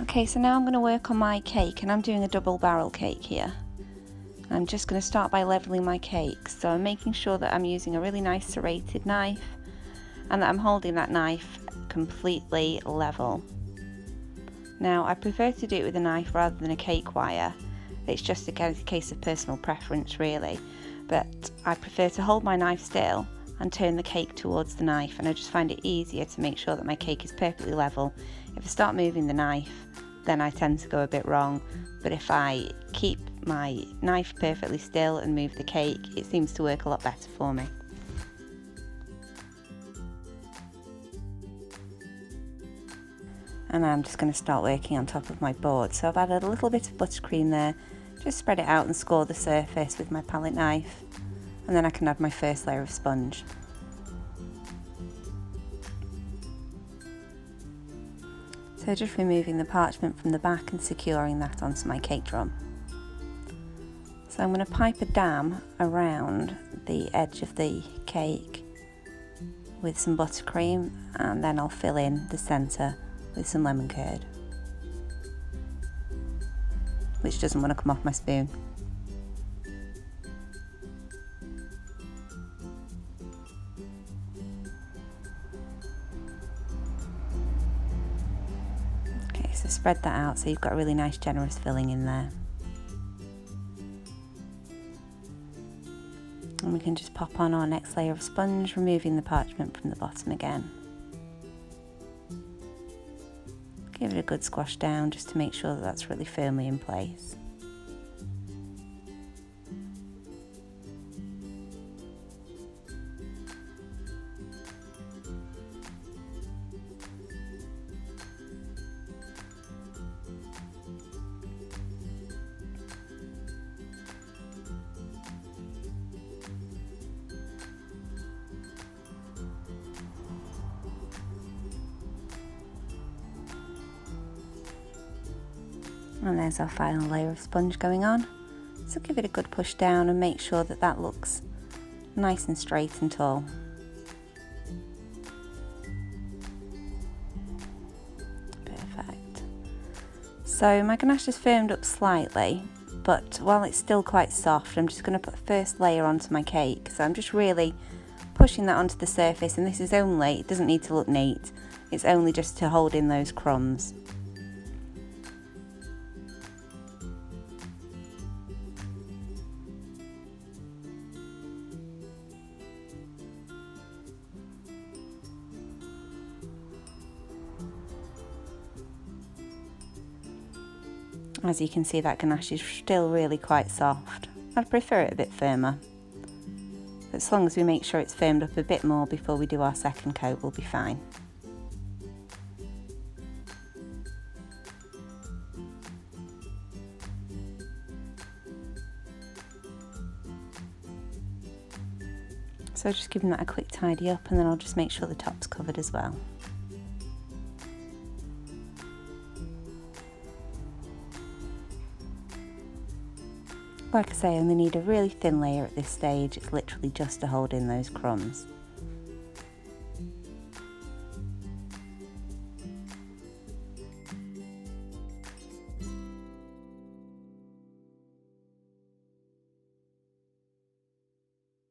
Okay, so now I'm going to work on my cake, and I'm doing a double barrel cake here. I'm just going to start by leveling my cake, so I'm making sure that I'm using a really nice serrated knife and that I'm holding that knife completely level. Now, I prefer to do it with a knife rather than a cake wire. It's just a case of personal preference really, but I prefer to hold my knife still and turn the cake towards the knife, and I just find it easier to make sure that my cake is perfectly level. If I start moving the knife, then I tend to go a bit wrong, but if I keep my knife perfectly still and move the cake, it seems to work a lot better for me. And I'm just going to start working on top of my board. So I've added a little bit of buttercream there, just spread it out and score the surface with my palette knife, and then I can add my first layer of sponge. So just removing the parchment from the back and securing that onto my cake drum. So I'm going to pipe a dam around the edge of the cake with some buttercream, and then I'll fill in the centre with some lemon curd, which doesn't want to come off my spoon. Okay, so spread that out so you've got a really nice generous filling in there. And we can just pop on our next layer of sponge, removing the parchment from the bottom again. Give it a good squash down just to make sure that that's really firmly in place. And there's our final layer of sponge going on. So give it a good push down and make sure that that looks nice and straight and tall. Perfect. So my ganache is firmed up slightly, but while it's still quite soft, I'm just going to put the first layer onto my cake. So I'm just really pushing that onto the surface, and this is only, it doesn't need to look neat, it's only just to hold in those crumbs. As you can see, that ganache is still really quite soft. I'd prefer it a bit firmer. But as long as we make sure it's firmed up a bit more before we do our second coat, we'll be fine. So just giving that a quick tidy up, and then I'll just make sure the top's covered as well. Like I say, I only need a really thin layer at this stage. It's literally just to hold in those crumbs.